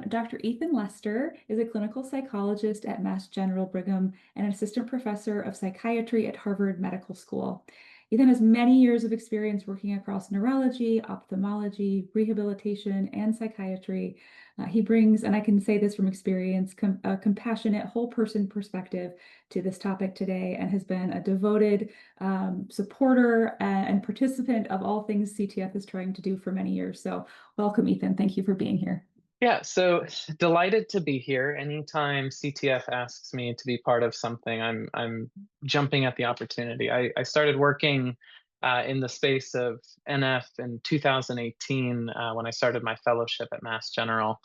Dr. Ethan Lester is a clinical psychologist at Mass General Brigham and an assistant professor of psychiatry at Harvard Medical School. Ethan has many years of experience working across neurology, ophthalmology, rehabilitation, and psychiatry. He brings, and I can say this from experience, a compassionate whole person perspective to this topic today and has been a devoted supporter and participant of all things CTF is trying to do for many years. So welcome, Ethan. Thank you for being here. Yeah, so delighted to be here. Anytime CTF asks me to be part of something, I'm jumping at the opportunity. I started working in the space of NF in 2018 when I started my fellowship at Mass General.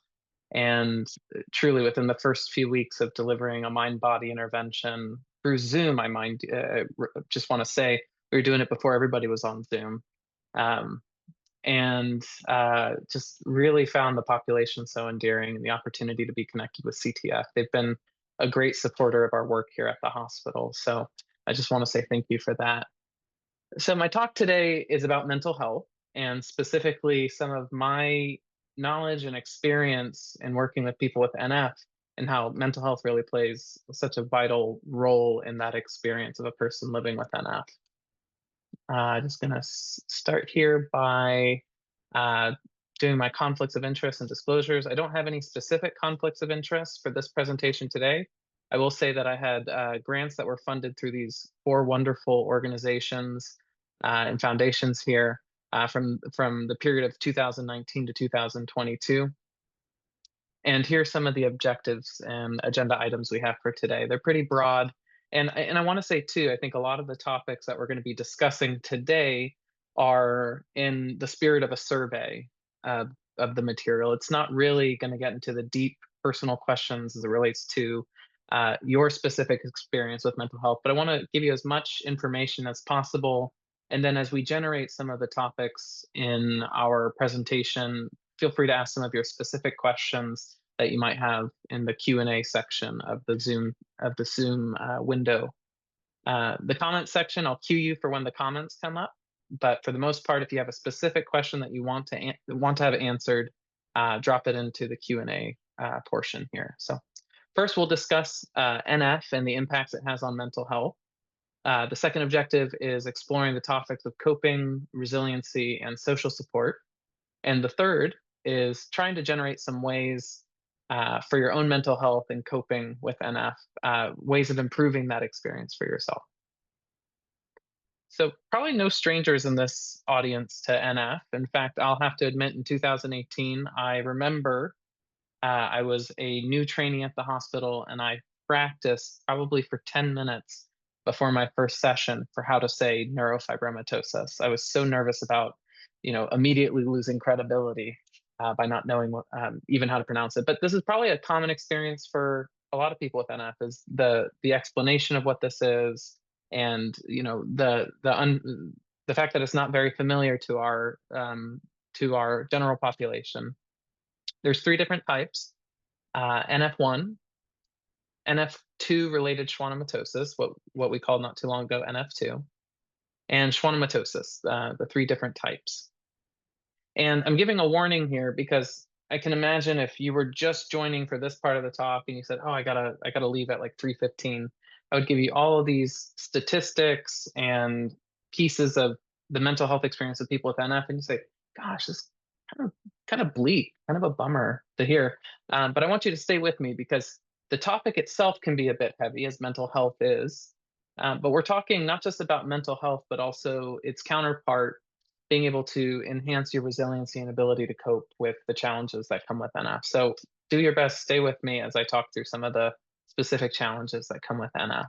And truly, within the first few weeks of delivering a mind-body intervention through Zoom, just want to say we were doing it before everybody was on Zoom. Um, and just really found the population so endearing and the opportunity to be connected with CTF. They've been a great supporter of our work here at the hospital. So I just want to say thank you for that. So my talk today is about mental health and specifically some of my knowledge and experience in working with people with NF and how mental health really plays such a vital role in that experience of a person living with NF. Just going to start here by uh, doing my conflicts of interest and disclosures. I don't have any specific conflicts of interest for this presentation today. I will say that I had grants that were funded through these four wonderful organizations and foundations here from the period of 2019 to 2022. And here's some of the objectives and agenda items we have for today. They're pretty broad. And I want to say too, I think a lot of the topics that we're going to be discussing today are in the spirit of a survey of the material. It's not really going to get into the deep personal questions as it relates to your specific experience with mental health, but I want to give you as much information as possible. And then as we generate some of the topics in our presentation, feel free to ask some of your specific questions that you might have in the Q&A section of the Zoom window. The comment section, I'll cue you for when the comments come up. But for the most part, if you have a specific question that you want to have answered, drop it into the Q&A portion here. So first, we'll discuss NF and the impacts it has on mental health. The second objective is exploring the topics of coping, resiliency, and social support. And the third is trying to generate some ways for your own mental health and coping with NF, ways of improving that experience for yourself. So probably no strangers in this audience to NF. In fact, I'll have to admit in 2018, I remember I was a new trainee at the hospital and I practiced probably for 10 minutes before my first session for how to say neurofibromatosis. I was so nervous about, immediately losing credibility by not knowing even how to pronounce it. But this is probably a common experience for a lot of people with NF is the explanation of what this is, and the fact that it's not very familiar to our general population. There's three different types: NF1, NF2 related schwannomatosis, what we called not too long ago NF2, and schwannomatosis, the three different types. And I'm giving a warning here because I can imagine if you were just joining for this part of the talk and you said, "Oh, I gotta leave at like 3:15," I would give you all of these statistics and pieces of the mental health experience of people with NF, and you say, "Gosh, this kind of bleak, kind of a bummer to hear." But I want you to stay with me because the topic itself can be a bit heavy, as mental health is. But we're talking not just about mental health, but also its counterpart, being able to enhance your resiliency and ability to cope with the challenges that come with NF. So do your best, stay with me as I talk through some of the specific challenges that come with NF.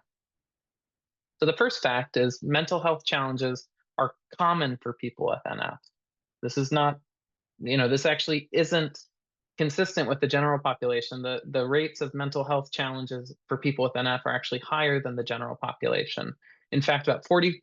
So the first fact is mental health challenges are common for people with NF. This is not, this actually isn't consistent with the general population. The rates of mental health challenges for people with NF are actually higher than the general population. In fact, about 46%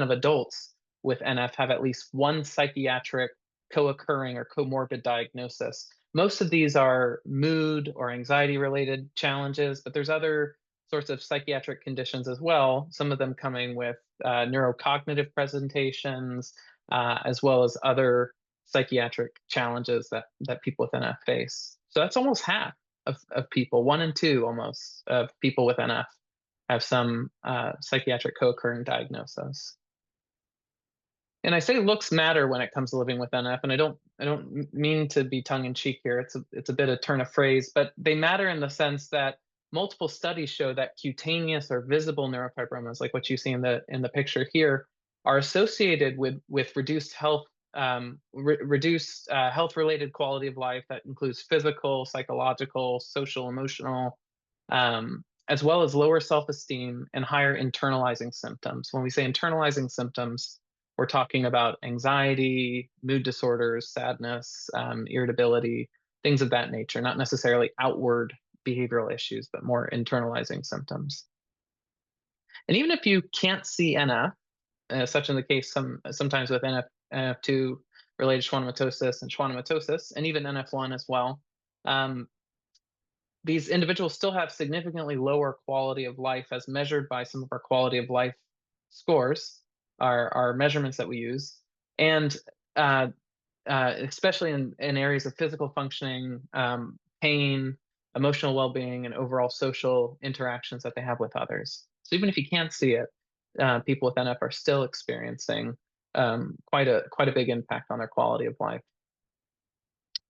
of adults with NF have at least one psychiatric co-occurring or comorbid diagnosis. Most of these are mood or anxiety related challenges, but there's other sorts of psychiatric conditions as well, some of them coming with neurocognitive presentations, as well as other psychiatric challenges that people with NF face. So that's almost half of people, one in two almost of people with NF have some psychiatric co-occurring diagnosis. And I say looks matter when it comes to living with NF, and I don't mean to be tongue in cheek here. It's a bit of turn of phrase, but they matter in the sense that multiple studies show that cutaneous or visible neurofibromas, like what you see in the picture here, are associated with reduced health, reduced health related quality of life that includes physical, psychological, social, emotional, as well as lower self esteem and higher internalizing symptoms. When we say internalizing symptoms, we're talking about anxiety, mood disorders, sadness, irritability, things of that nature, not necessarily outward behavioral issues, but more internalizing symptoms. And even if you can't see NF, such in the case sometimes with NF2 related schwannomatosis and even NF1 as well, um, these individuals still have significantly lower quality of life as measured by some of our quality of life scores, our measurements that we use, and uh, especially in areas of physical functioning, pain, emotional well-being, and overall social interactions that they have with others. So even if you can't see it, people with NF are still experiencing quite a big impact on their quality of life.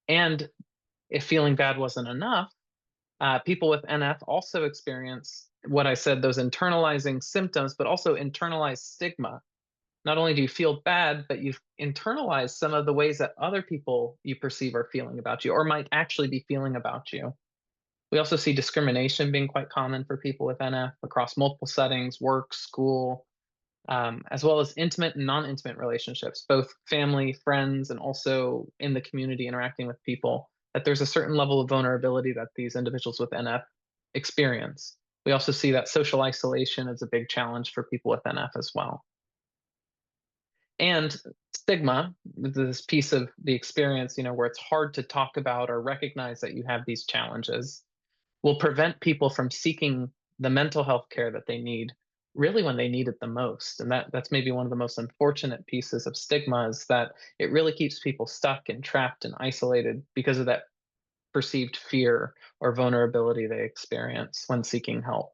And if feeling bad wasn't enough, people with NF also experience what I said, those internalizing symptoms, but also internalized stigma. Not only do you feel bad, but you've internalized some of the ways that other people you perceive are feeling about you or might actually be feeling about you. We also see discrimination being quite common for people with NF across multiple settings, work, school, as well as intimate and non intimate relationships, both family, friends, and also in the community interacting with people. That there's a certain level of vulnerability that these individuals with NF experience. We also see that social isolation is a big challenge for people with NF as well. And stigma, this piece of the experience, where it's hard to talk about or recognize that you have these challenges, will prevent people from seeking the mental health care that they need really when they need it the most. And that's maybe one of the most unfortunate pieces of stigma, is that it really keeps people stuck and trapped and isolated because of that perceived fear or vulnerability they experience when seeking help.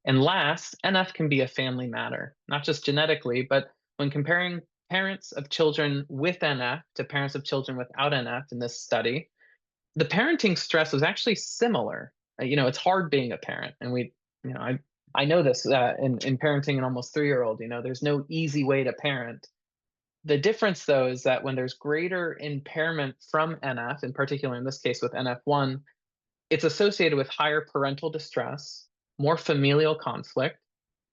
And last, NF can be a family matter, not just genetically, but when comparing parents of children with NF to parents of children without NF in this study, the parenting stress was actually similar. It's hard being a parent, and I know this in parenting an almost 3-year-old. There's no easy way to parent. The difference, though, is that when there's greater impairment from NF, in particular in this case with NF1, it's associated with higher parental distress, more familial conflict,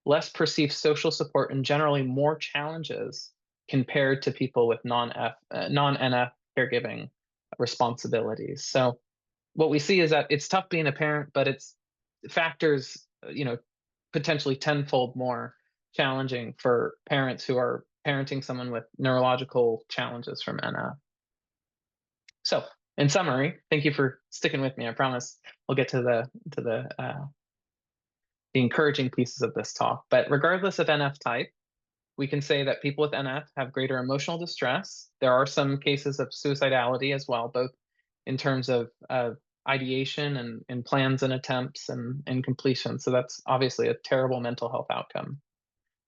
less perceived social support, and generally more challenges compared to people with non-NF caregiving responsibilities. So what we see is that it's tough being a parent, but it's factors, potentially tenfold more challenging for parents who are parenting someone with neurological challenges from NF. So, in summary, thank you for sticking with me. I promise we'll get to the encouraging pieces of this talk. But regardless of NF type, we can say that people with NF have greater emotional distress. There are some cases of suicidality as well, both in terms of ideation and plans and attempts and completion. So that's obviously a terrible mental health outcome.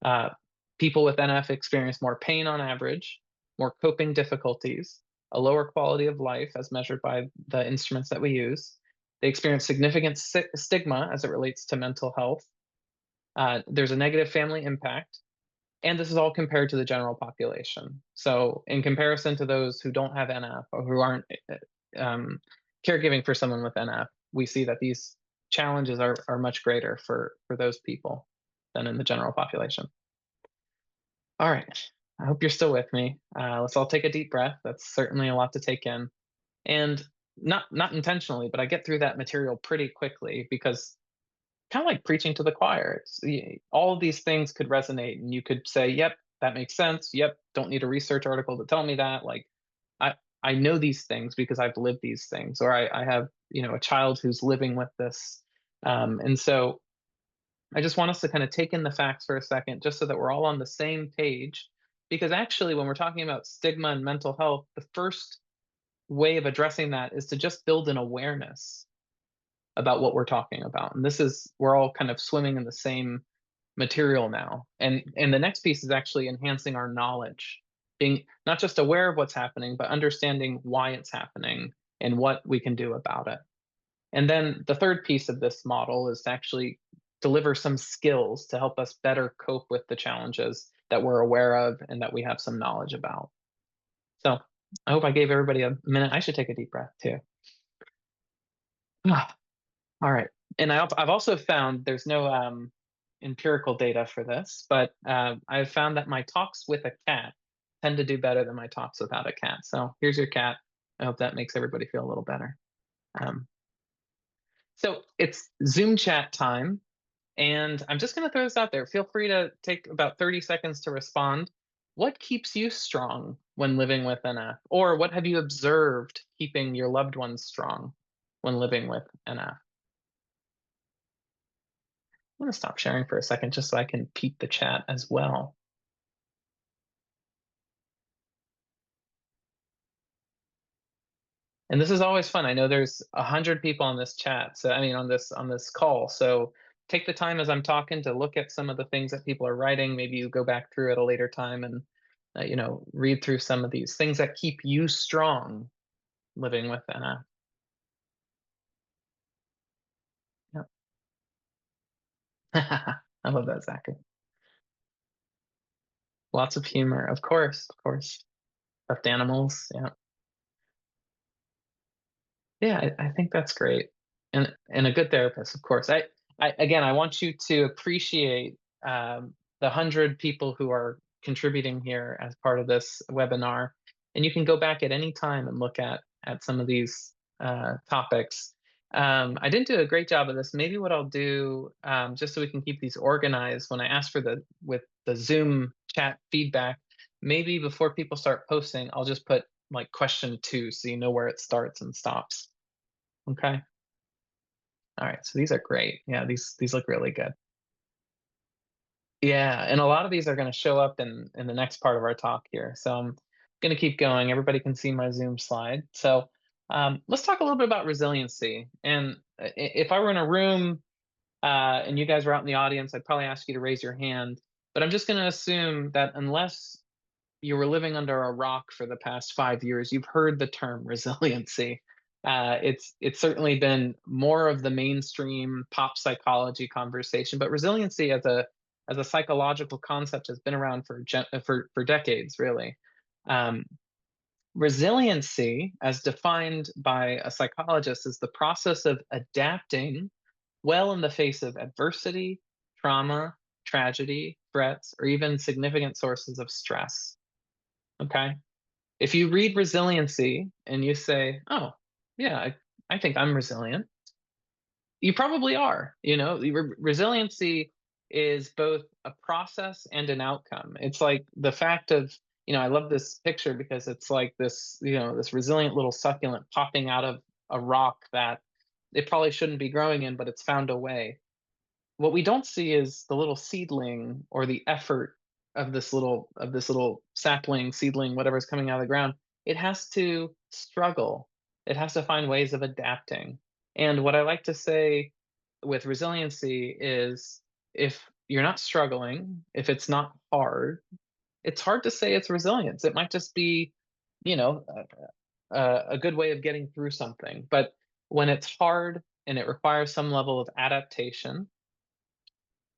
Uh, People with NF experience more pain on average, more coping difficulties, a lower quality of life as measured by the instruments that we use. They experience significant stigma as it relates to mental health. There's a negative family impact, and this is all compared to the general population. So, in comparison to those who don't have NF or who aren't caregiving for someone with NF, we see that these challenges are much greater for those people than in the general population. All right. I hope you're still with me. Let's all take a deep breath. That's certainly a lot to take in. And not intentionally, but I get through that material pretty quickly because kind of like preaching to the choir. All of these things could resonate, and you could say, "Yep, that makes sense. Yep, don't need a research article to tell me that." Like, I know these things because I've lived these things, or I have a child who's living with this, and so I just want us to kind of take in the facts for a second, just so that we're all on the same page. Because actually, when we're talking about stigma and mental health, the first way of addressing that is to just build an awareness about what we're talking about. And this is, we're all kind of swimming in the same material now. And the next piece is actually enhancing our knowledge, being not just aware of what's happening, but understanding why it's happening and what we can do about it. And then the third piece of this model is to actually deliver some skills to help us better cope with the challenges that we're aware of and that we have some knowledge about. So I hope I gave everybody a minute. I should take a deep breath too. All right. And I've also found there's no empirical data for this, but I've found that my talks with a cat tend to do better than my talks without a cat. So here's your cat. I hope that makes everybody feel a little better. Um, so it's Zoom chat time. And I'm just going to throw this out there. Feel free to take about 30 seconds to respond. What keeps you strong when living with NF? Or what have you observed keeping your loved ones strong when living with NF? I'm going to stop sharing for a second just so I can peep the chat as well. And this is always fun. I know there's 100 people on this chat, so I mean on this call. So take the time as I'm talking to look at some of the things that people are writing. Maybe you go back through at a later time and read through some of these things that keep you strong living with NF. Yep. I love that, Zachary. Lots of humor, of course, of course. Stuffed animals, yeah. Yeah, I think that's great. And a good therapist, of course. I again, I want you to appreciate the 100 people who are contributing here as part of this webinar. And you can go back at any time and look at some of these topics. I didn't do a great job of this. Maybe what I'll do, just so we can keep these organized, when I ask for with the Zoom chat feedback, maybe before people start posting, I'll just put like question 2 so you know where it starts and stops. Okay. All right. So these are great. Yeah, these look really good. Yeah, and a lot of these are going to show up in the next part of our talk here. So I'm going to keep going. Everybody can see my Zoom slide. So let's talk a little bit about resiliency. And if I were in a room and you guys were out in the audience, I'd probably ask you to raise your hand. But I'm just going to assume that unless you were living under a rock for the past 5 years, you've heard the term resiliency. It's certainly been more of the mainstream pop psychology conversation, but resiliency as a psychological concept has been around for decades, really. Um, Resiliency, as defined by a psychologist, is the process of adapting well in the face of adversity, trauma, tragedy, threats, or even significant sources of stress. Okay. If you read resiliency and you say, oh, yeah, I think I'm resilient, you probably are. Resiliency is both a process and an outcome. It's like the fact of, I love this picture because it's like this resilient little succulent popping out of a rock that it probably shouldn't be growing in, but it's found a way. What we don't see is the little seedling or the effort of this little sapling, seedling, whatever's coming out of the ground. It has to struggle. It has to find ways of adapting. And what I like to say with resiliency is, if you're not struggling, if it's not hard, it's hard to say it's resilience. It might just be, you know, a good way of getting through something. But when it's hard and it requires some level of adaptation,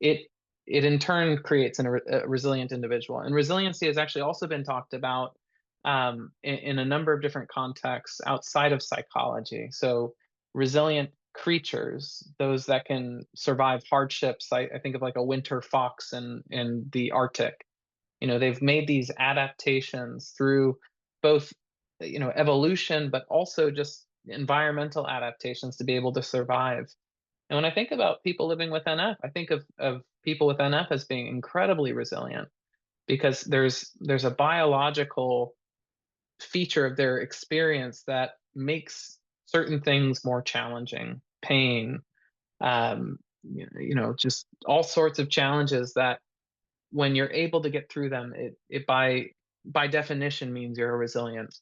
it it in turn creates a resilient individual. And resiliency has actually also been talked about in a number of different contexts outside of psychology. So resilient creatures, those that can survive hardships. I think of like a winter fox in the Arctic. They've made these adaptations through both evolution, but also just environmental adaptations to be able to survive. And when I think about people living with NF, I think of people with NF as being incredibly resilient, because there's a biological feature of their experience that makes certain things more challenging. Pain, just all sorts of challenges that when you're able to get through them, it by definition means you're a resilient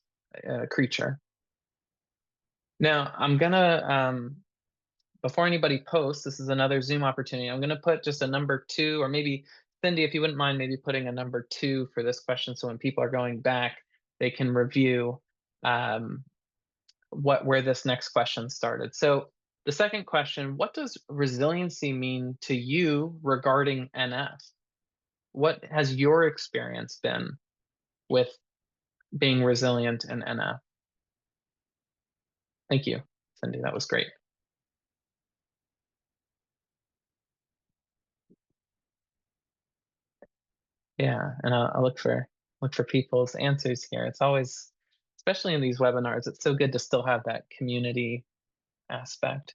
creature. Now, I'm gonna before anybody posts, this is another Zoom opportunity. I'm gonna put just a number two, or maybe Cindy, if you wouldn't mind, maybe putting a number two for this question, so when people are going back, they can review um, where this next question started. So the second question: what does resiliency mean to you regarding NF? What has your experience been with being resilient in NF? Thank you, Cindy. That was great. Yeah, and I'll look for people's answers here. It's always, especially in these webinars, it's so good to still have that community aspect.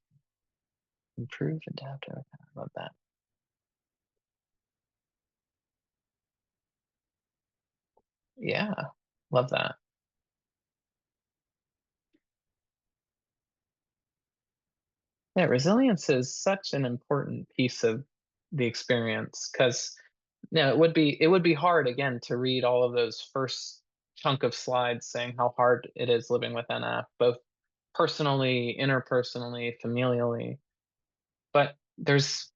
Improve, adapt. I love that. Yeah, love that. Yeah, resilience is such an important piece of the experience because it would be hard again to read all of those first chunk of slides saying how hard it is living with NF, both personally, interpersonally, familially. But there's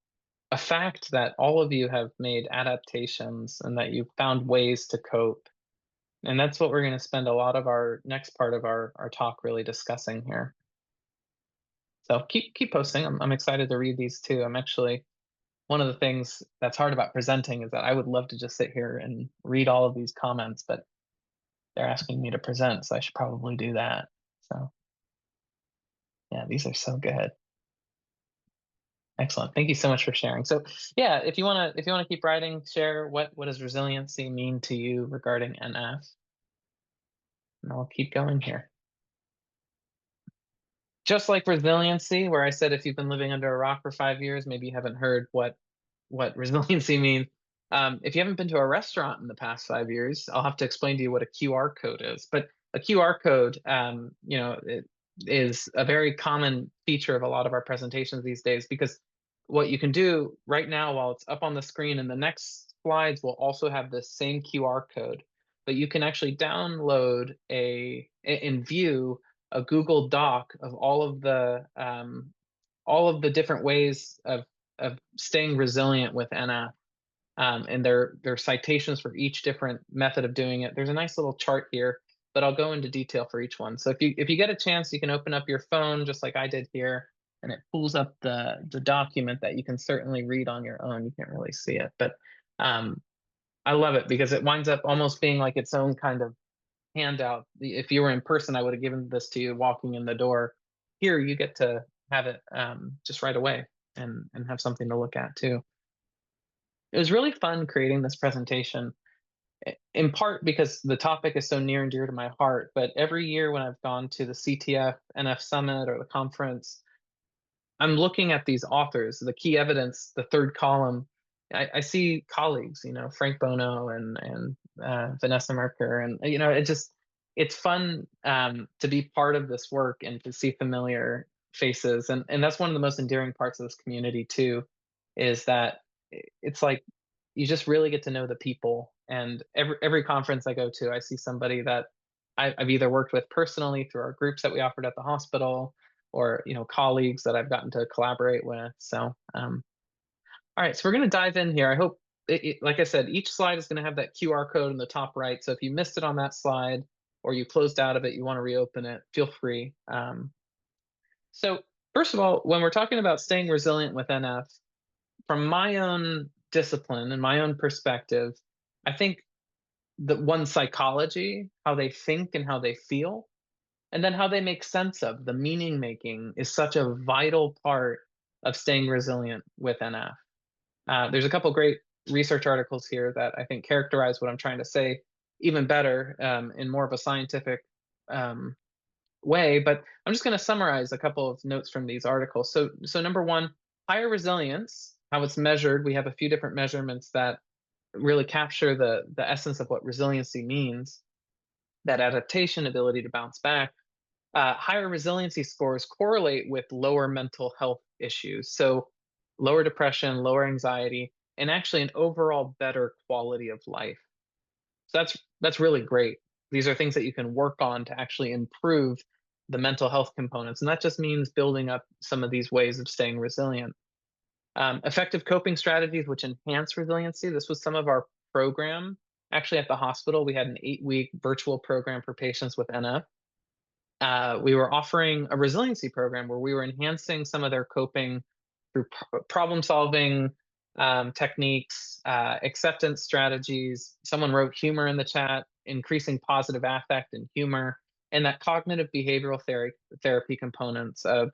a fact that all of you have made adaptations and that you've found ways to cope. And that's what we're going to spend a lot of our next part of our talk really discussing here. So keep posting. I'm excited to read these too. I'm actually one of the things that's hard about presenting is that I would love to just sit here and read all of these comments, but they're asking me to present, so I should probably do that. So yeah, these are so good. Excellent. Thank you so much for sharing. So yeah, if you wanna keep writing, share what does resiliency mean to you regarding NF, and I'll keep going here. Just like resiliency, where I said if you've been living under a rock for 5 years, maybe you haven't heard what resiliency means. If you haven't been to a restaurant in the past 5 years, I'll have to explain to you what a QR code is. But a QR code, it is a very common feature of a lot of our presentations these days because what you can do right now while it's up on the screen and the next slides will also have the same QR code, but you can actually download and view a Google Doc of all of the different ways of staying resilient with NF. And there are citations for each different method of doing it. There's a nice little chart here, but I'll go into detail for each one. So if you get a chance, you can open up your phone just like I did here, and it pulls up the document that you can certainly read on your own. You can't really see it, but um, I love it because it winds up almost being like its own kind of handout. If you were in person, I would have given this to you walking in the door. Here, you get to have it just right away and have something to look at too. It was really fun creating this presentation, in part because the topic is so near and dear to my heart. But every year when I've gone to the CTF NF Summit or the conference, I'm looking at these authors, the key evidence, the third column. I see colleagues, Frank Bono and Vanessa Merker, and it's fun to be part of this work and to see familiar faces, and that's one of the most endearing parts of this community too, is that it's like you just really get to know the people. And every conference I go to, I see somebody that I've either worked with personally through our groups that we offered at the hospital, or colleagues that I've gotten to collaborate with. So all right, so we're going to dive in here. I hope like I said, each slide is going to have that QR code in the top right. So if you missed it on that slide or you closed out of it, you want to reopen it, feel free. So first of all, when we're talking about staying resilient with NF, from my own discipline and my own perspective, I think that one, psychology, how they think and how they feel, and then how they make sense of the meaning making is such a vital part of staying resilient with NF. There's a couple great research articles here that I think characterize what I'm trying to say even better in more of a scientific um, way. But I'm just going to summarize a couple of notes from these articles. So number one, higher resilience, how it's measured. We have a few different measurements that really capture the essence of what resiliency means. That adaptation, ability to bounce back. Higher resiliency scores correlate with lower mental health issues. So lower depression, lower anxiety, and actually an overall better quality of life. So that's really great. These are things that you can work on to actually improve the mental health components, and that just means building up some of these ways of staying resilient. Effective coping strategies which enhance resiliency. This was some of our program. Actually, at the hospital, we had an 8-week virtual program for patients with NF. We were offering a resiliency program where we were enhancing some of their coping through problem solving techniques, acceptance strategies. Someone wrote humor in the chat, increasing positive affect and humor, and that cognitive behavioral therapy components of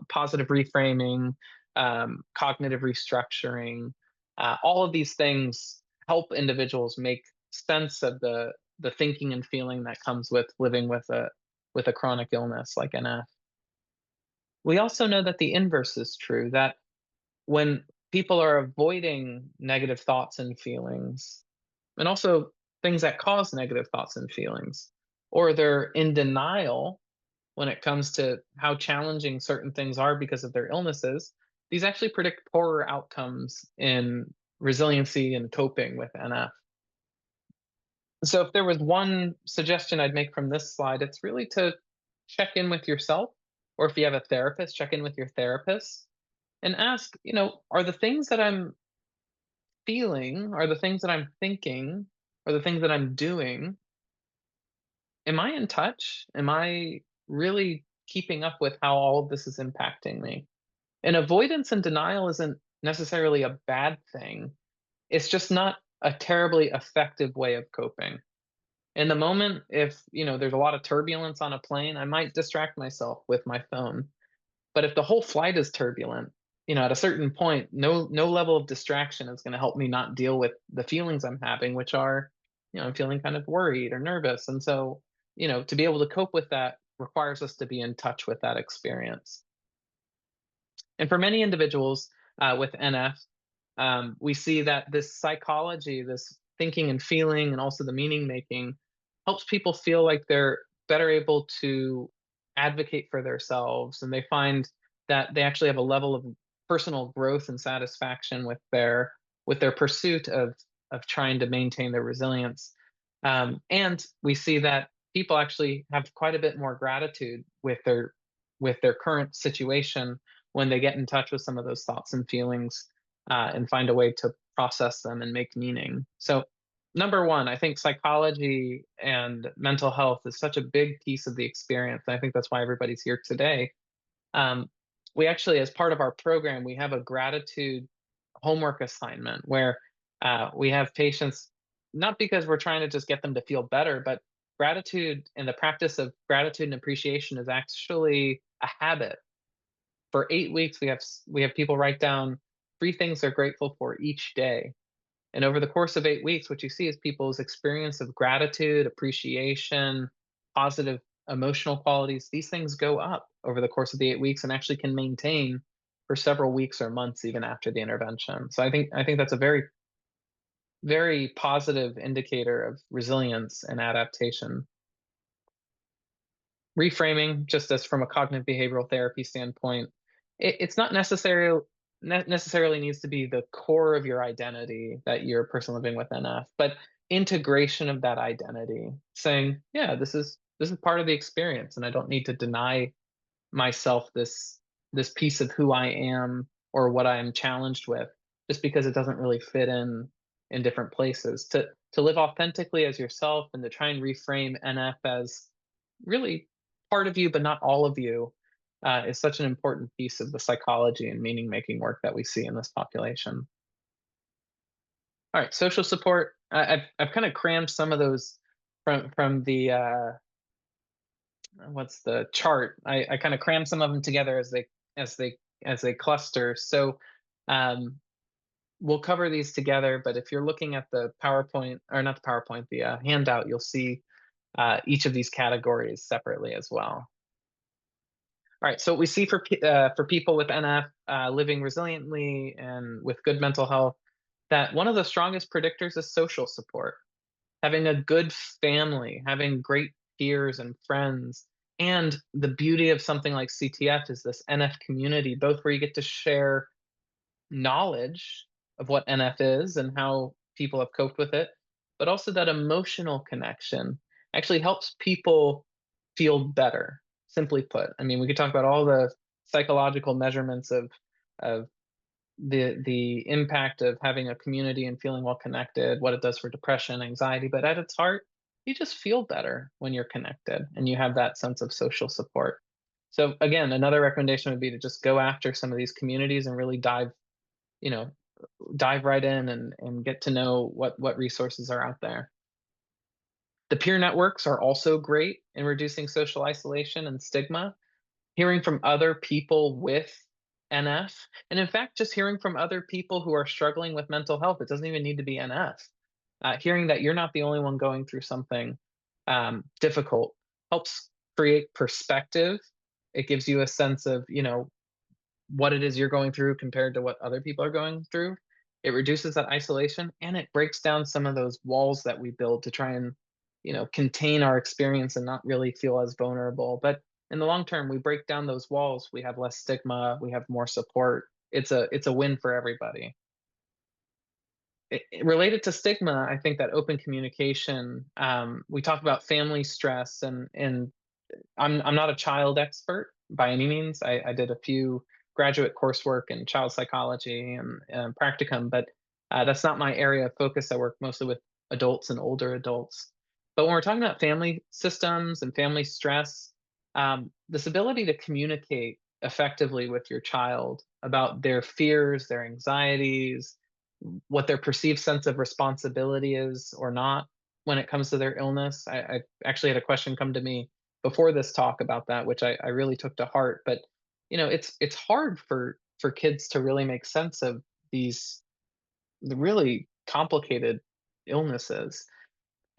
positive reframing, cognitive restructuring. All of these things help individuals make sense of the thinking and feeling that comes with living with a chronic illness like NF. We also know that the inverse is true, that when people are avoiding negative thoughts and feelings, and also things that cause negative thoughts and feelings, or they're in denial when it comes to how challenging certain things are because of their illnesses, these actually predict poorer outcomes in resiliency and coping with NF. So, if there was one suggestion I'd make from this slide, it's really to check in with yourself, or if you have a therapist, check in with your therapist and ask, are the things that I'm feeling, are the things that I'm thinking, are the things that I'm doing, am I in touch? Am I really keeping up with how all of this is impacting me? And avoidance and denial isn't necessarily a bad thing. It's just not a terribly effective way of coping. In the moment, if there's a lot of turbulence on a plane, I might distract myself with my phone. But if the whole flight is turbulent, at a certain point, no level of distraction is going to help me not deal with the feelings I'm having, which are, I'm feeling kind of worried or nervous. And so, to be able to cope with that requires us to be in touch with that experience. And for many individuals with NF, we see that this psychology, this thinking and feeling, and also the meaning making helps people feel like they're better able to advocate for themselves, and they find that they actually have a level of personal growth and satisfaction with their pursuit of trying to maintain their resilience. And we see that people actually have quite a bit more gratitude with their current situation when they get in touch with some of those thoughts and feelings, and find a way to process them and make meaning. So, number one, I think psychology and mental health is such a big piece of the experience. And I think that's why everybody's here today. We actually, as part of our program, we have a gratitude homework assignment where we have patients, not because we're trying to just get them to feel better, but gratitude and the practice of gratitude and appreciation is actually a habit. For 8 weeks, we have people write down 3 things they're grateful for each day. And over the course of 8 weeks, what you see is people's experience of gratitude, appreciation, positive emotional qualities. These things go up over the course of the 8 weeks and actually can maintain for several weeks or months even after the intervention. So I think that's a very, very positive indicator of resilience and adaptation. Reframing, just as from a cognitive behavioral therapy standpoint, it's not necessarily needs to be the core of your identity that you're a person living with NF, but integration of that identity, saying, yeah, this is part of the experience, and I don't need to deny myself this piece of who I am or what I am challenged with just because it doesn't really fit in different places. To live authentically as yourself and to try and reframe NF as really part of you but not all of you, is such an important piece of the psychology and meaning making work that we see in this population. All right, social support. I've kind of crammed some of those from the what's the chart. I kind of crammed some of them together as they cluster. So we'll cover these together. But if you're looking at the PowerPoint, or not the PowerPoint, the handout, you'll see each of these categories separately as well. All right, so what we see for people with NF living resiliently and with good mental health, that one of the strongest predictors is social support. Having a good family, having great peers and friends, and the beauty of something like CTF is this NF community, both where you get to share knowledge of what NF is and how people have coped with it, but also that emotional connection actually helps people feel better. simply put. I mean, we could talk about all the psychological measurements of the impact of having a community and feeling well connected, what it does for depression, anxiety, but at its heart, you just feel better when you're connected and you have that sense of social support. So again, another recommendation would be to just go after some of these communities and really you know, dive right in and get to know what resources are out there. The peer networks are also great in reducing social isolation and stigma. Hearing from other people with NF, and in fact, just hearing from other people who are struggling with mental health, it doesn't even need to be NF. Hearing that you're not the only one going through something difficult helps create perspective. It gives you a sense of, what it is you're going through compared to what other people are going through. It reduces that isolation and it breaks down some of those walls that we build to try and, contain our experience and not really feel as vulnerable. But in the long term, we break down those walls, we have less stigma, we have more support. It's a win for everybody. Related to stigma, I think that open communication, we talk about family stress and I'm not a child expert by any means. I did a few graduate coursework in child psychology and practicum, but that's not my area of focus. I work mostly with adults and older adults. But when we're talking about family systems and family stress, this ability to communicate effectively with your child about their fears, their anxieties, what their perceived sense of responsibility is or not when it comes to their illness. I actually had a question come to me before this talk about that, which I really took to heart. But it's hard for kids to really make sense of these really complicated illnesses.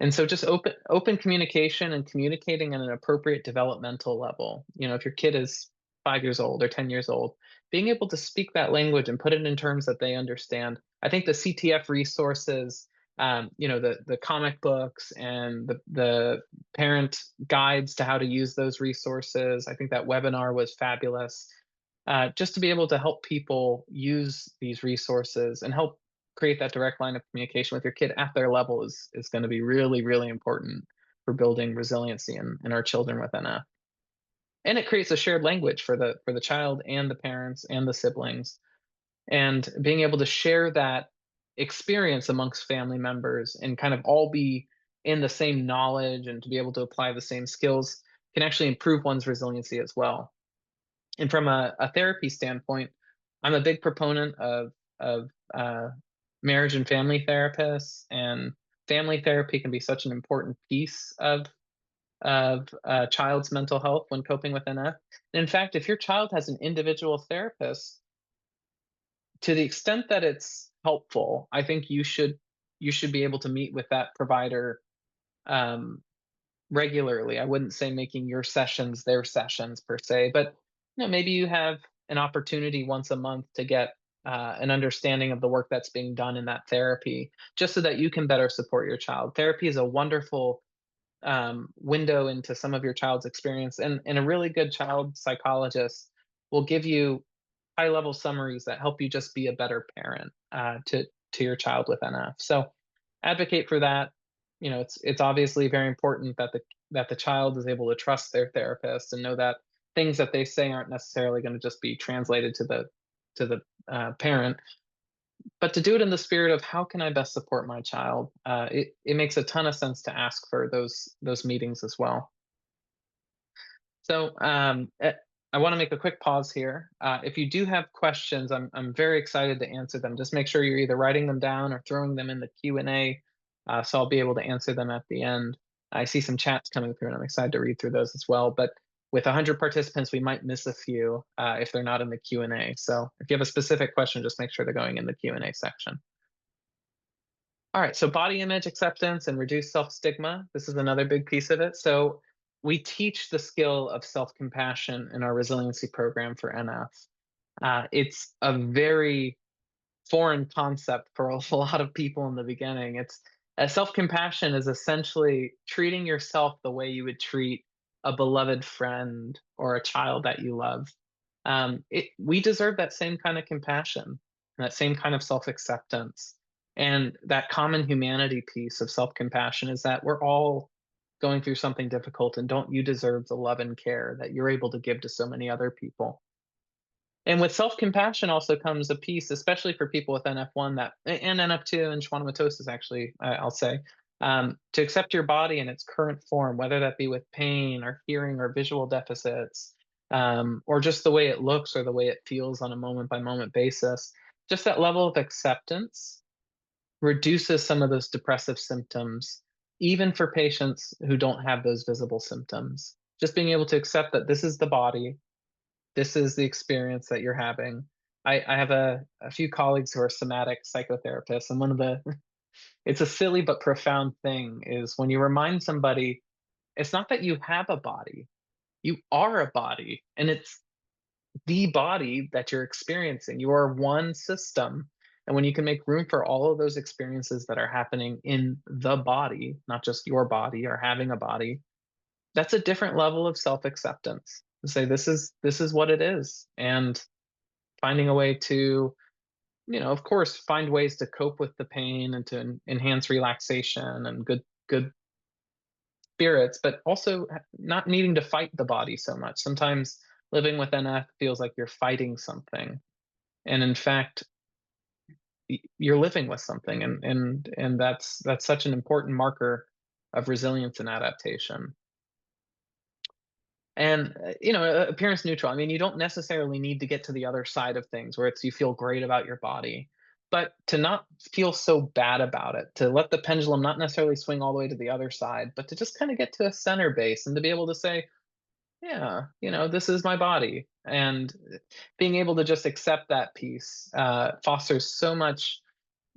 And so just open communication and communicating at an appropriate developmental level. If your kid is 5 years old or 10 years old, being able to speak that language and put it in terms that they understand. I think the CTF resources, the comic books and the parent guides to how to use those resources. I think that webinar was fabulous. Just to be able to help people use these resources and help create that direct line of communication with your kid at their level is going to be really, really important for building resiliency in our children with NF. And it creates a shared language for the child and the parents and the siblings. And being able to share that experience amongst family members and kind of all be in the same knowledge and to be able to apply the same skills can actually improve one's resiliency as well. And from a therapy standpoint, I'm a big proponent of marriage and family therapists, and family therapy can be such an important piece of a child's mental health when coping with NF. And in fact, if your child has an individual therapist, to the extent that it's helpful, I think you should be able to meet with that provider um, regularly. I wouldn't say making your sessions their sessions per se, but maybe you have an opportunity once a month to get an understanding of the work that's being done in that therapy, just so that you can better support your child. Therapy is a wonderful window into some of your child's experience, and a really good child psychologist will give you high level summaries that help you just be a better parent to your child with NF. So advocate for that. It's obviously very important that the child is able to trust their therapist and know that things that they say aren't necessarily going to just be translated to the parent, but to do it in the spirit of how can I best support my child. It makes a ton of sense to ask for those meetings as well. So I want to make a quick pause here. If you do have questions, I'm very excited to answer them. Just make sure you're either writing them down or throwing them in the Q&A, so I'll be able to answer them at the end. I see some chats coming through, and I'm excited to read through those as well. But with 100 participants, we might miss a few if they're not in the Q&A. So if you have a specific question, just make sure they're going in the Q&A section. All right, so body image acceptance and reduce self-stigma. This is another big piece of it. So we teach the skill of self-compassion in our resiliency program for NF. It's a very foreign concept for a lot of people in the beginning. It's self-compassion is essentially treating yourself the way you would treat a beloved friend or a child that you love. We deserve that same kind of compassion, that same kind of self-acceptance. And that common humanity piece of self-compassion is that we're all going through something difficult, and don't you deserve the love and care that you're able to give to so many other people? And with self-compassion also comes a piece, especially for people with NF1 and NF2 and schwannomatosis, actually, I'll say, to accept your body in its current form, whether that be with pain or hearing or visual deficits, or just the way it looks or the way it feels on a moment by moment basis. Just that level of acceptance reduces some of those depressive symptoms, even for patients who don't have those visible symptoms. Just being able to accept that this is the body, this is the experience that you're having. I have a few colleagues who are somatic psychotherapists, and one of the it's a silly but profound thing is when you remind somebody it's not that you have a body, you are a body, and it's the body that you're experiencing. You are one system. And when you can make room for all of those experiences that are happening in the body, not just your body or having a body, that's a different level of self-acceptance. To say this is what it is, and finding a way to, of course, find ways to cope with the pain and to enhance relaxation and good spirits, but also not needing to fight the body so much. Sometimes living with NF feels like you're fighting something, and in fact, you're living with something, and that's such an important marker of resilience and adaptation. And appearance neutral. I mean, you don't necessarily need to get to the other side of things where it's you feel great about your body, but to not feel so bad about it, to let the pendulum not necessarily swing all the way to the other side, but to just kind of get to a center base and to be able to say, yeah, this is my body. And being able to just accept that piece fosters so much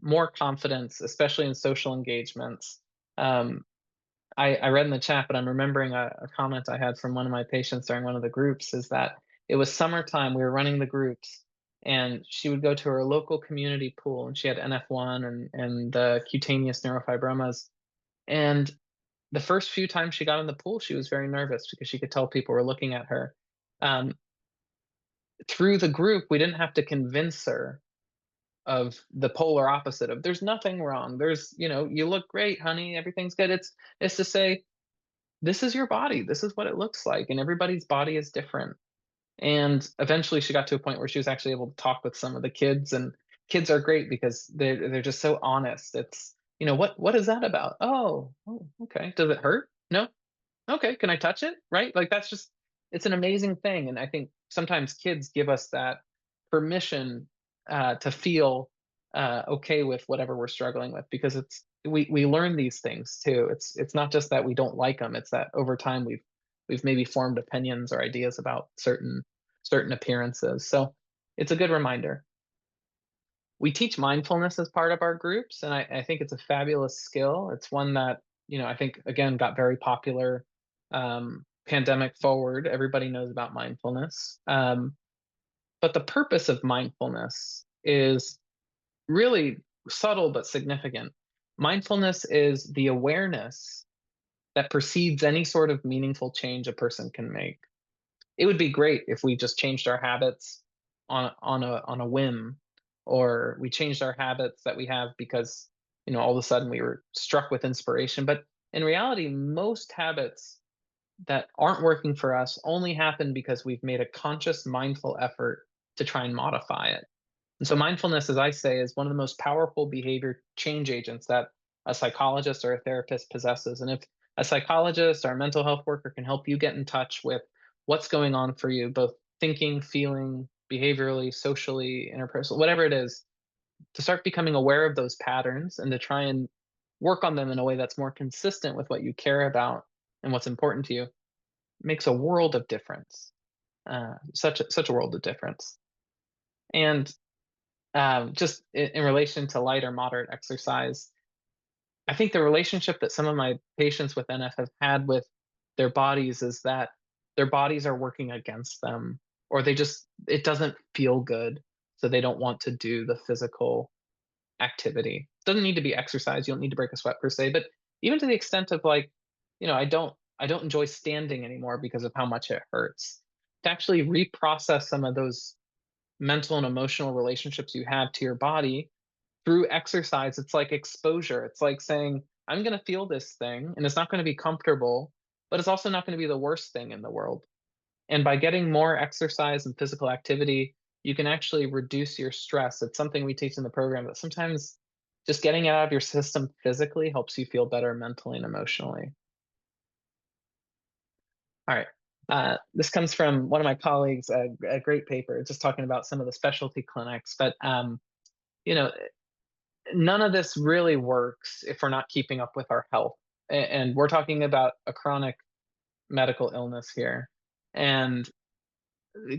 more confidence, especially in social engagements. Um, I read in the chat, but I'm remembering a comment I had from one of my patients during one of the groups is that it was summertime. We were running the groups, and she would go to her local community pool, and she had NF1 and the cutaneous neurofibromas. And the first few times she got in the pool, she was very nervous because she could tell people were looking at her. Um, Through the group, we didn't have to convince her of the polar opposite of there's nothing wrong. You look great, honey. Everything's good. It's to say, this is your body. This is what it looks like. And everybody's body is different. And eventually she got to a point where she was actually able to talk with some of the kids, and kids are great because they're just so honest. It's, what is that about? Oh, okay. Does it hurt? No. Okay, can I touch it? Right? Like that's just it's an amazing thing. And I think sometimes kids give us that permission to feel okay with whatever we're struggling with, because we learn these things too. It's not just that we don't like them, it's that over time we've maybe formed opinions or ideas about certain appearances. So it's a good reminder. We teach mindfulness as part of our groups, and I think it's a fabulous skill. It's one that, I think, again, got very popular pandemic forward. Everybody knows about mindfulness. But the purpose of mindfulness is really subtle but significant. Mindfulness is the awareness that precedes any sort of meaningful change a person can make. It would be great if we just changed our habits on a whim, or we changed our habits that we have because all of a sudden we were struck with inspiration. But in reality, most habits that aren't working for us only happen because we've made a conscious, mindful effort to try and modify it. And so mindfulness, as I say, is one of the most powerful behavior change agents that a psychologist or a therapist possesses. And if a psychologist or a mental health worker can help you get in touch with what's going on for you, both thinking, feeling, behaviorally, socially, interpersonal, whatever it is, to start becoming aware of those patterns and to try and work on them in a way that's more consistent with what you care about and what's important to you, makes a world of difference. Such a world of difference. And just in relation to light or moderate exercise, I think the relationship that some of my patients with NF have had with their bodies is that their bodies are working against them, or it doesn't feel good, so they don't want to do the physical activity. It doesn't need to be exercise. You don't need to break a sweat per se, but even to the extent of like, I don't enjoy standing anymore because of how much it hurts. To actually reprocess some of those mental and emotional relationships you have to your body through exercise, it's like exposure. It's like saying, I'm going to feel this thing and it's not going to be comfortable, but it's also not going to be the worst thing in the world. And by getting more exercise and physical activity, you can actually reduce your stress. It's something we teach in the program that sometimes just getting it out of your system physically helps you feel better mentally and emotionally. All right. This comes from one of my colleagues, a great paper, just talking about some of the specialty clinics. But you know, none of this really works if we're not keeping up with our health. And we're talking about a chronic medical illness here, and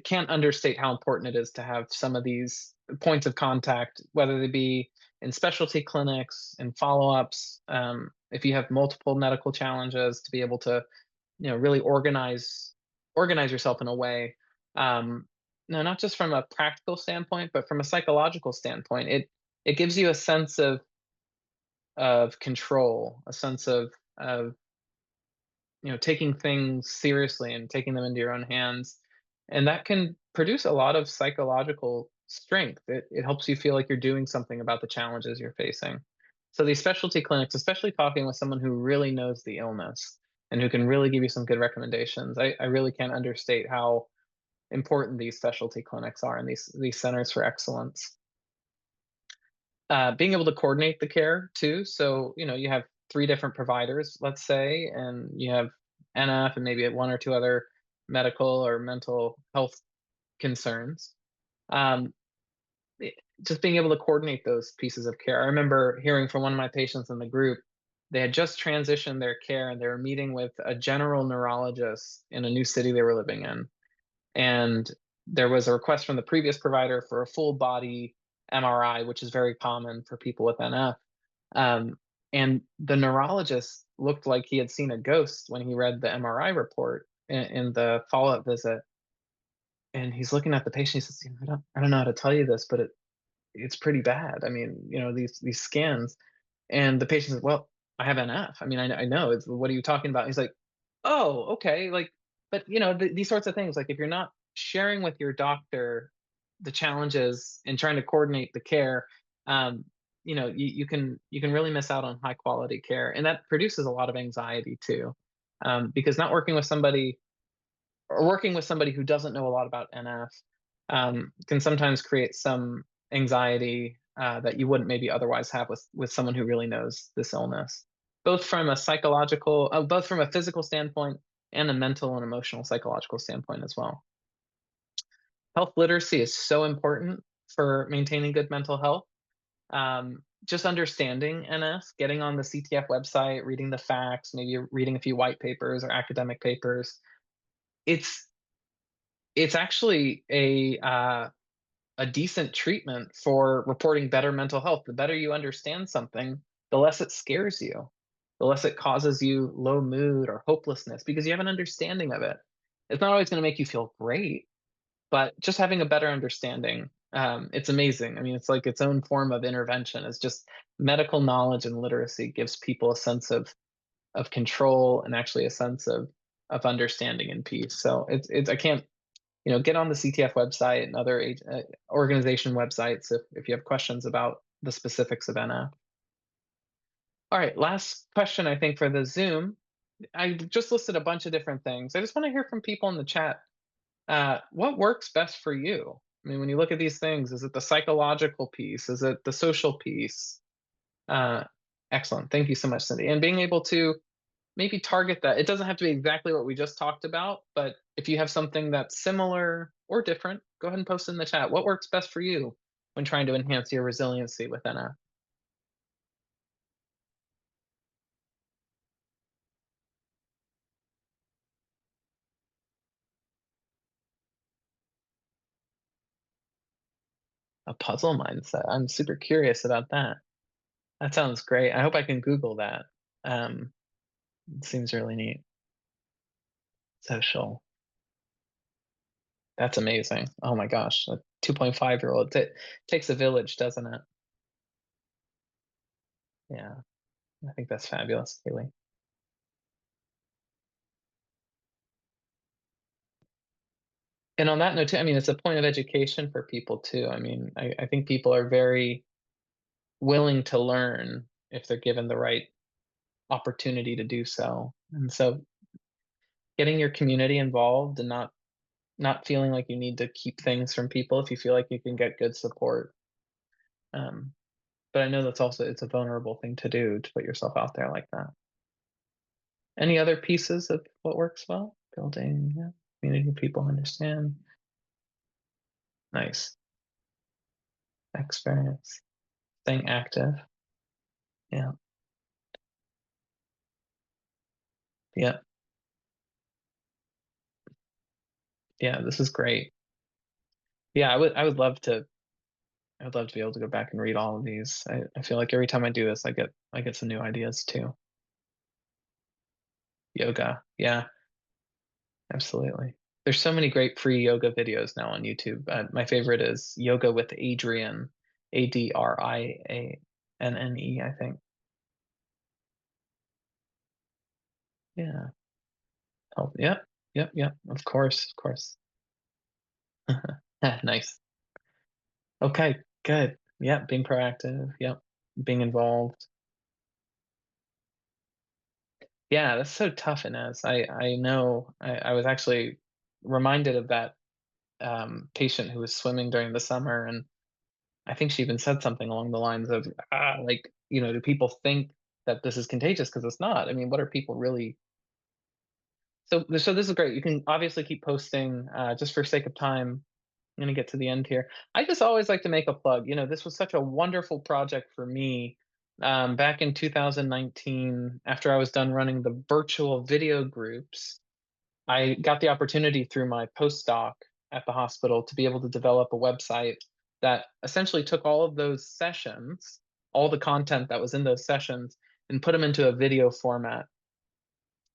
can't understate how important it is to have some of these points of contact, whether they be in specialty clinics and follow-ups. If you have multiple medical challenges, to be able to really organize yourself in a way, no, not just from a practical standpoint, but from a psychological standpoint. It gives you a sense of control, a sense of taking things seriously and taking them into your own hands, and that can produce a lot of psychological strength. It helps you feel like you're doing something about the challenges you're facing. So these specialty clinics, especially talking with someone who really knows the illness and who can really give you some good recommendations, I really can't understate how important these specialty clinics are and these centers for excellence. Being able to coordinate the care too. So, you have three different providers, let's say, and you have NF and maybe one or two other medical or mental health concerns. Um, just being able to coordinate those pieces of care. I remember hearing from one of my patients in the group, they had just transitioned their care and they were meeting with a general neurologist in a new city they were living in. And there was a request from the previous provider for a full body MRI, which is very common for people with NF. Um, and the neurologist looked like he had seen a ghost when he read the MRI report in the follow up visit. And he's looking at the patient. He says, I don't know how to tell you this, but it's pretty bad. I mean, these scans. And the patient says, "Well, I have NF. I mean, I know. What are you talking about?" He's like, "Oh, okay." Like, but these sorts of things. Like, if you're not sharing with your doctor the challenges and trying to coordinate the care, you can really miss out on high quality care, and that produces a lot of anxiety too, because not working with somebody or working with somebody who doesn't know a lot about NF can sometimes create some anxiety that you wouldn't maybe otherwise have with someone who really knows this illness, both from a physical standpoint and a mental and emotional psychological standpoint as well. Health literacy is so important for maintaining good mental health. Just understanding NS, getting on the CTF website, reading the facts, maybe reading a few white papers or academic papers. It's it's actually a decent treatment for reporting better mental health. The better you understand something, the less it scares you, the less it causes you low mood or hopelessness because you have an understanding of it. It's not always going to make you feel great, but just having a better understanding, it's amazing. I mean, it's like its own form of intervention. It's just medical knowledge and literacy gives people a sense of control and actually a sense of understanding and peace. So I can't get on the CTF website and other organization websites if you have questions about the specifics of NF. All right, last question I think for the Zoom. I just listed a bunch of different things. I just want to hear from people in the chat. What works best for you? I mean, when you look at these things, is it the psychological piece? Is it the social piece? Uh, Excellent. Thank you so much, Cindy. And being able to maybe target that. It doesn't have to be exactly what we just talked about, but if you have something that's similar or different, go ahead and post in the chat. What works best for you when trying to enhance your resiliency with a puzzle mindset? I'm super curious about that. That sounds great. I hope I can Google that. It seems really neat. Social. That's amazing. Oh my gosh, a 2.5-year-old. It takes a village, doesn't it? Yeah, I think that's fabulous, Kaylee. And on that note, too, I mean, it's a point of education for people too. I mean, I think people are very willing to learn if they're given the right opportunity to do so. And so getting your community involved and not feeling like you need to keep things from people if you feel like you can get good support. Um, but I know that's also it's a vulnerable thing to do to put yourself out there like that. Any other pieces of what works well? Building, yeah, community people understand. Nice. Experience. Staying active. Yeah. Yeah. Yeah. This is great. Yeah, I would love to be able to go back and read all of these. I feel like every time I do this, I get some new ideas too. Yoga. Yeah, absolutely. There's so many great free yoga videos now on YouTube. My favorite is Yoga with Adrienne, Adrianne, I think. Yeah. Oh, yep, yep, yep. Of course, of course. Nice. Okay, good. Yep, being proactive. Yep, being involved. Yeah, that's so tough, Inez. I know. I was actually reminded of that patient who was swimming during the summer, and I think she even said something along the lines of, like, do people think that this is contagious? Because it's not. I mean, what are people really? So this is great. You can obviously keep posting. Just for sake of time, I'm gonna get to the end here. I just always like to make a plug. This was such a wonderful project for me. Back in 2019, after I was done running the virtual video groups, I got the opportunity through my postdoc at the hospital to be able to develop a website that essentially took all of those sessions, all the content that was in those sessions, and put them into a video format.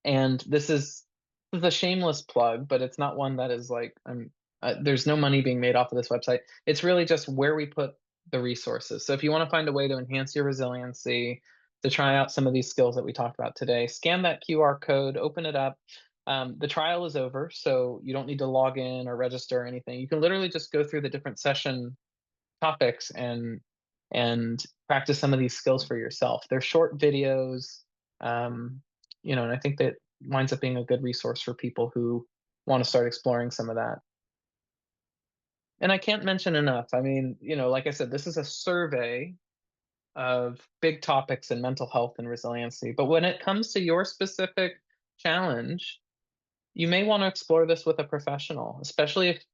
And this is a shameless plug, but it's not one that is like there's no money being made off of this website. It's really just where we put the resources. So if you want to find a way to enhance your resiliency, to try out some of these skills that we talked about today, scan that QR code, open it up. The trial is over, so you don't need to log in or register or anything. You can literally just go through the different session topics and practice some of these skills for yourself. They're short videos, um, and I think that winds up being a good resource for people who want to start exploring some of that. And I can't mention enough. I mean, like I said, this is a survey of big topics in mental health and resiliency. But when it comes to your specific challenge, you may want to explore this with a professional, especially if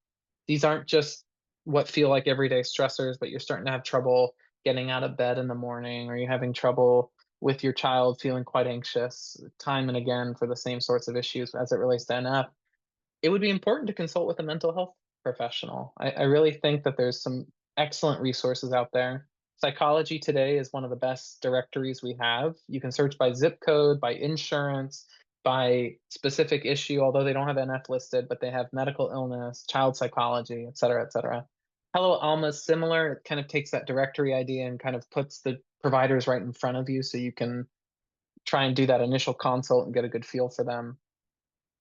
these aren't just what feel like everyday stressors, but you're starting to have trouble getting out of bed in the morning, or you're having trouble with your child feeling quite anxious time and again for the same sorts of issues as it relates to NF. It would be important to consult with a mental health professional. I really think that there's some excellent resources out there. Psychology Today is one of the best directories we have. You can search by zip code, by insurance, by specific issue, although they don't have NF listed, but they have medical illness, child psychology, et cetera, et cetera. Hello Alma is similar. It kind of takes that directory idea and kind of puts the providers right in front of you so you can try and do that initial consult and get a good feel for them.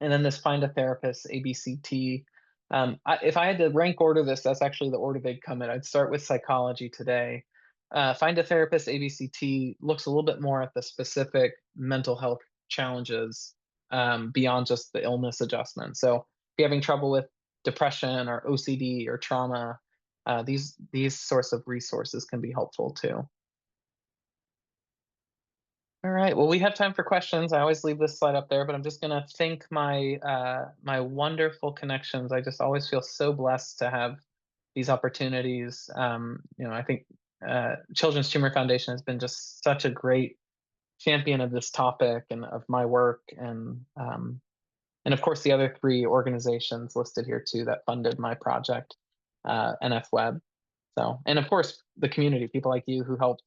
And then this Find a Therapist, ABCT. If I had to rank order this, that's actually the order they'd come in. I'd start with Psychology Today. Find a Therapist, ABCT, looks a little bit more at the specific mental health challenges beyond just the illness adjustment. So if you're having trouble with depression or OCD or trauma, these sorts of resources can be helpful too. All right. Well, we have time for questions. I always leave this slide up there, but I'm just going to thank my wonderful connections. I just always feel so blessed to have these opportunities. I think Children's Tumor Foundation has been just such a great champion of this topic and of my work, and of course the other three organizations listed here too that funded my project, NF Web. So, and of course, the community, people like you who helped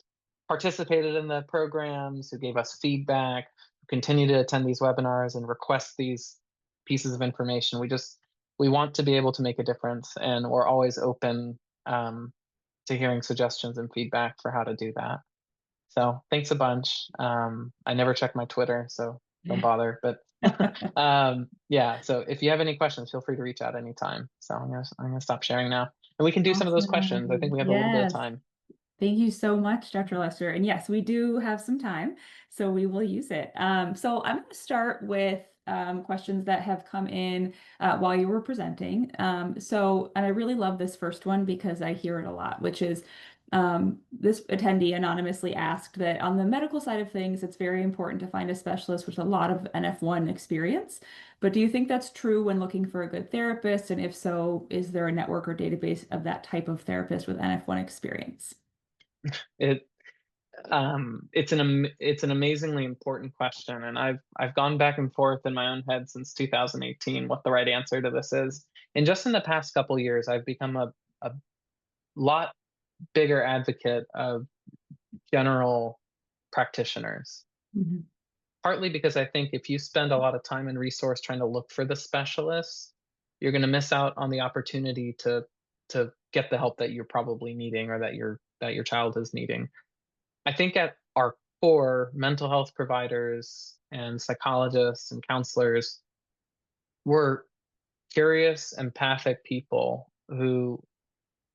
participated in the programs, who gave us feedback, who continue to attend these webinars and request these pieces of information. We want to be able to make a difference, and we're always open to hearing suggestions and feedback for how to do that. So thanks a bunch. I never check my Twitter, so don't bother. But yeah, so if you have any questions, feel free to reach out anytime. So I'm gonna stop sharing now, and we can do some of those questions. I think Awesome. we have a little bit of Yes. time. Thank you so much, Dr. Lester. And yes, we do have some time, so we will use it. So I'm going to start with questions that have come in while you were presenting. And I really love this first one because I hear it a lot, which is this attendee anonymously asked that on the medical side of things, it's very important to find a specialist with a lot of NF1 experience. But do you think that's true when looking for a good therapist? And if so, is there a network or database of that type of therapist with NF1 experience? It it's an amazingly important question, and I've gone back and forth in my own head since 2018 what the right answer to this is. And just in the past couple years, I've become a lot bigger advocate of general practitioners. Mhm. Partly because I think if you spend a lot of time and resource trying to look for the specialists, you're going to miss out on the opportunity to get the help that you're probably needing or that your child is needing. I think at our core, mental health providers and psychologists and counselors, we're curious, empathic people who,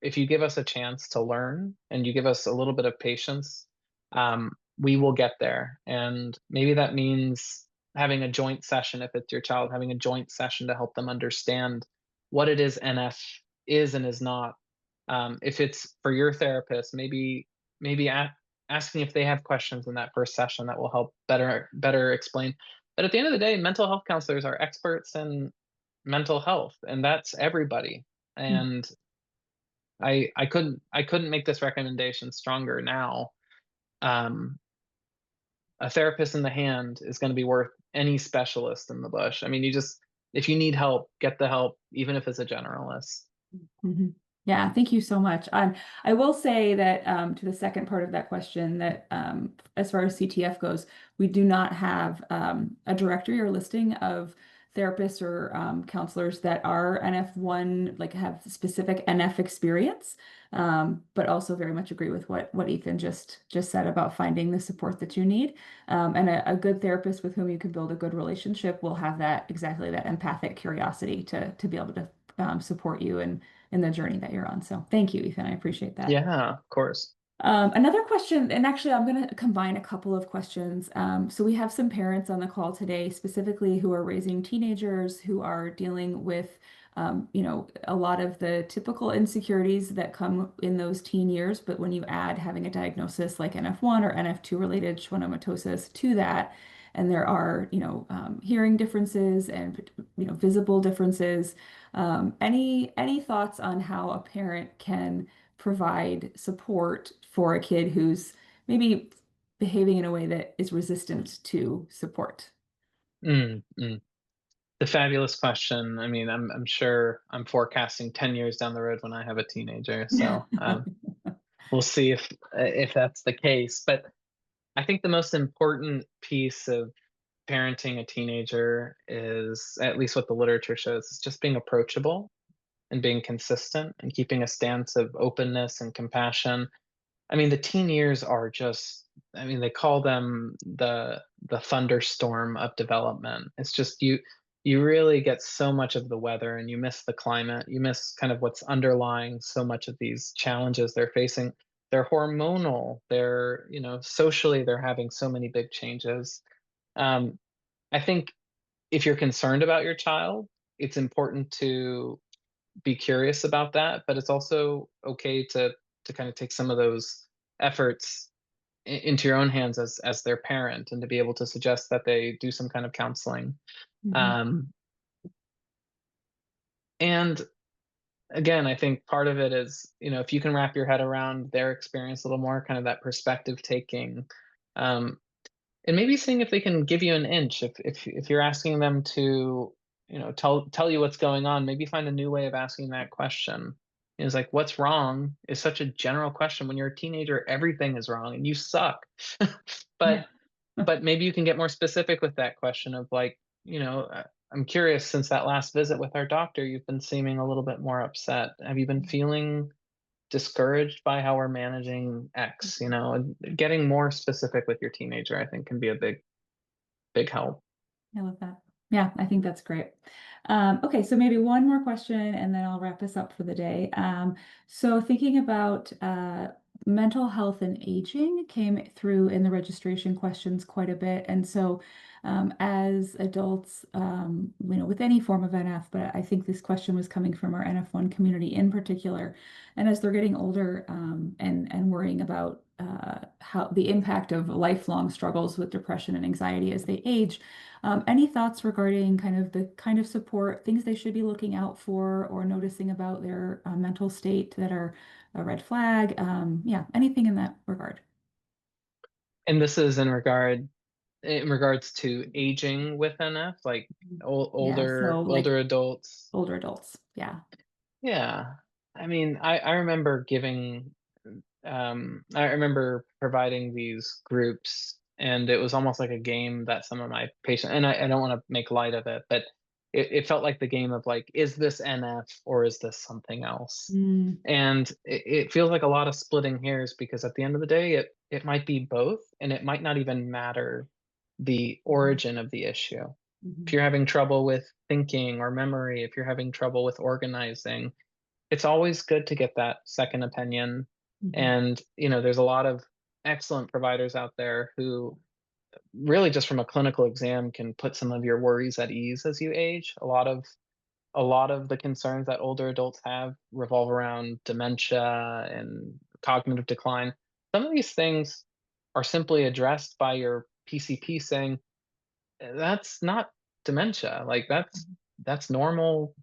if you give us a chance to learn and you give us a little bit of patience, we will get there. And maybe that means having a joint session, if it's your child, having a joint session to help them understand what it is NF is and is not. If it's for your therapist, maybe asking if they have questions in that first session that will help better explain. But at the end of the day, mental health counselors are experts in mental health, and that's everybody. And I couldn't make this recommendation stronger now. Um, a therapist in the hand is going to be worth any specialist in the bush. I mean, if you need help, get the help, even if it's a generalist. Mhm. Yeah, thank you so much. I will say that to the second part of that question, that as far as CTF goes, we do not have a directory or listing of therapists or counselors that are NF1, like have specific NF experience. But also very much agree with what Ethan just said about finding the support that you need. And a good therapist with whom you can build a good relationship will have that exactly that empathic curiosity to be able to support you in the journey that you're on. So thank you, Ethan. I appreciate that. Yeah, of course. Another question, and actually, I'm going to combine a couple of questions. So we have some parents on the call today, specifically who are raising teenagers who are dealing with, a lot of the typical insecurities that come in those teen years. But when you add having a diagnosis like NF1 or NF2 related schwannomatosis to that, and there are, hearing differences and, visible differences. Any thoughts on how a parent can provide support for a kid who's maybe behaving in a way that is resistant to support? Mm, mm. The fabulous question. I mean, I'm sure I'm forecasting 10 years down the road when I have a teenager. So we'll see if that's the case. But I think the most important piece of parenting a teenager is, at least what the literature shows, is just being approachable and being consistent and keeping a stance of openness and compassion. I mean, the teen years are just, I mean, they call them the thunderstorm of development. It's just you really get so much of the weather and you miss the climate. You miss kind of what's underlying so much of these challenges they're facing. They're hormonal, socially they're having so many big changes. Um, I think if you're concerned about your child, it's important to be curious about that, but it's also okay to kind of take some of those efforts into your own hands as their parent, and to be able to suggest that they do some kind of counseling. Mhm. Um, and again, I think part of it is, if you can wrap your head around their experience a little more, kind of that perspective taking, um, and maybe seeing if they can give you an inch. If you're asking them to, tell you what's going on, maybe find a new way of asking that question. It's like, what's wrong is such a general question. When you're a teenager, everything is wrong and you suck. but Yeah. but maybe you can get more specific with that question of, like, I'm curious, since that last visit with our doctor, you've been seeming a little bit more upset. Have you been feeling discouraged by how we're managing X? And getting more specific with your teenager, I think, can be a big help. I love that. Yeah, I think that's great. Okay, so maybe one more question and then I'll wrap us up for the day. So thinking about mental health and aging came through in the registration questions quite a bit. And so, as adults, with any form of NF, but I think this question was coming from our NF1 community in particular. And as they're getting older, and worrying about how the impact of lifelong struggles with depression and anxiety as they age, any thoughts regarding kind of the kind of support, things they should be looking out for or noticing about their mental state that are a red flag? Yeah, anything in that regard. And this is in regards to aging with NF, like Yeah, so like older adults. older adults. Yeah. Yeah. I mean, I remember I remember providing these groups, and it was almost like a game that some of my patients, and I don't want to make light of it, but it felt like the game of like, is this NF or is this something else? Mm, And it feels like a lot of splitting hairs because at the end of the day, it might be both, and it might not even matter the mhm, origin of the issue. If mhm, you're having trouble with thinking or memory, if you're having trouble with organizing, it's always good to get that second opinion. mhm, And, there's a lot of excellent providers out there who really just from a clinical exam can put some of your worries at ease as you age. A lot of the concerns that older adults have revolve around dementia and cognitive decline. Some of these things are simply addressed by your PCP saying, that's not dementia. Like mhm, that's normal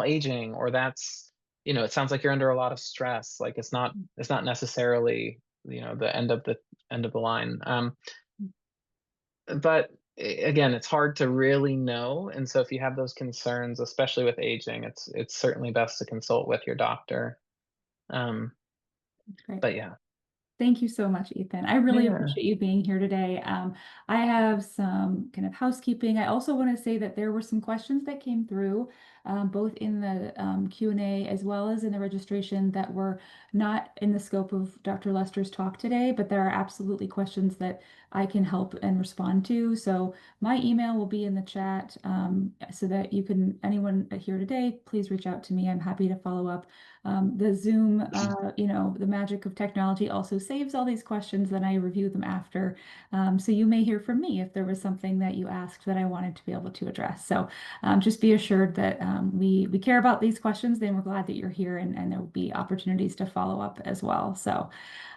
aging, or it sounds like you're under a lot of stress. Like it's not necessarily, the end of the line. But again, it's hard to really know. And so if you have those concerns, especially with aging, it's certainly best to consult with your doctor. Um, great. but yeah. Thank you so much, Ethan. I really Yeah. appreciate you being here today. I have some kind of housekeeping. I also want to say that there were some questions that came through, both in the Q&A as well as in the registration that were not in the scope of Dr. Lester's talk today, but there are absolutely questions that I can help and respond to. So my email will be in the chat, so that anyone here today, please reach out to me. I'm happy to follow up. The Zoom, the magic of technology also saves all these questions, then I review them after. So you may hear from me if there was something that you asked that I wanted to be able to address. So just be assured that we care about these questions, then we're glad that you're here, and there will be opportunities to follow up as well. So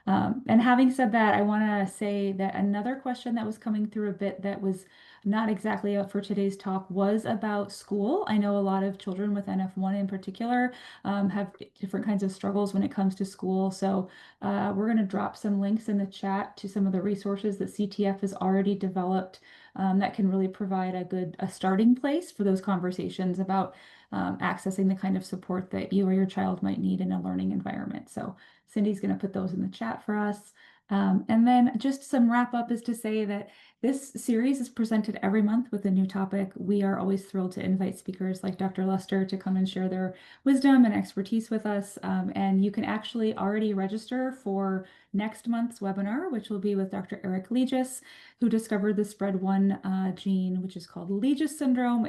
and having said that, I want to say that another question that was coming through a bit that was not exactly up for today's talk was about school. I know a lot of children with NF1 in particular have different kinds of struggles when it comes to school. So we're going to drop some links in the chat to some of the resources that CTF has already developed, that can really provide a starting place for those conversations about accessing the kind of support that you or your child might need in a learning environment. So Cindy's going to put those in the chat for us. And then just some wrap up is to say that this series is presented every month with a new topic. We are always thrilled to invite speakers like Dr. Lester to come and share their wisdom and expertise with us. And you can actually already register for next month's webinar, which will be with Dr. Eric Legis, who discovered the spread1 gene, which is called Legis syndrome.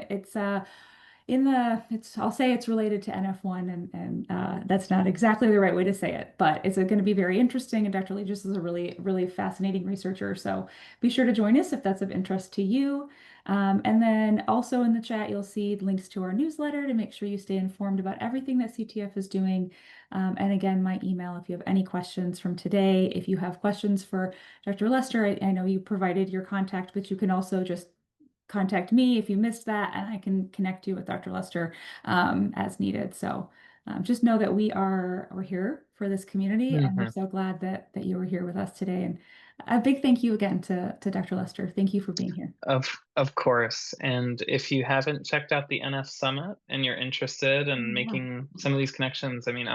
I'll say it's related to NF1, and that's not exactly the right way to say it, but it's going to be very interesting. And Dr. Legis is a really, really fascinating researcher. So be sure to join us if that's of interest to you. And then also in the chat, you'll see links to our newsletter to make sure you stay informed about everything that CTF is doing. And again, my email if you have any questions from today. If you have questions for Dr. Lester, I know you provided your contact, but you can also just contact me if you missed that, and I can connect you with Dr. Lester as needed. So just know that we're here for this community, and we're Mhm. so glad that you were here with us today. And a big thank you again to Dr. Lester. Thank you for being here. Of course. And if you haven't checked out the NF Summit and you're interested in Yeah, making some of these connections, I mean,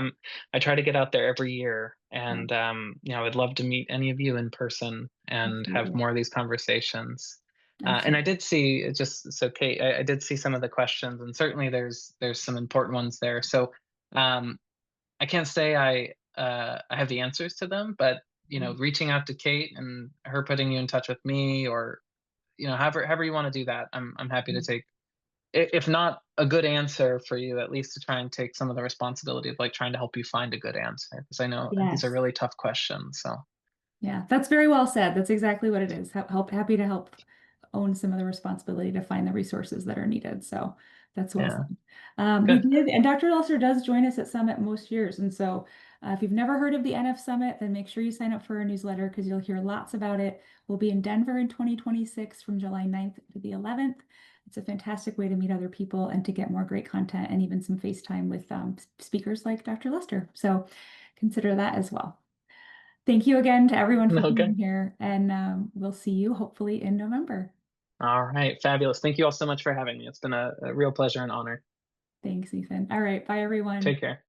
I try to get out there every year, yeah, and I'd love to meet any of you in person and have absolutely. more of these conversations. And I Absolutely. did see, just so Kate, I did see some of the questions, and certainly there's some important ones there. So um, I can't say I have the answers to them, but reaching out to Kate and her putting you in touch with me, or however you want to do that, I'm happy to take if not a good answer for you, at least to try and take some of the responsibility of like trying to help you find a good answer, because I know these are Yes. really tough questions. So Yeah, that's very well said. That's exactly what it is. Happy to help own some of the responsibility to find the resources that are needed. So that's well yeah, said. We good. did, and Dr. Lester does join us at Summit most years. And so if you've never heard of the NF Summit, then make sure you sign up for our newsletter because you'll hear lots about it. We'll be in Denver in 2026 from July 9th to the 11th. It's a fantastic way to meet other people and to get more great content and even some FaceTime with speakers like Dr. Lester. So consider that as well. Thank you again to everyone for Okay. being here, and we'll see you hopefully in November. All right. Fabulous. Thank you all so much for having me. It's been a real pleasure and honor. Thanks, Ethan. All right, bye, everyone. Take care.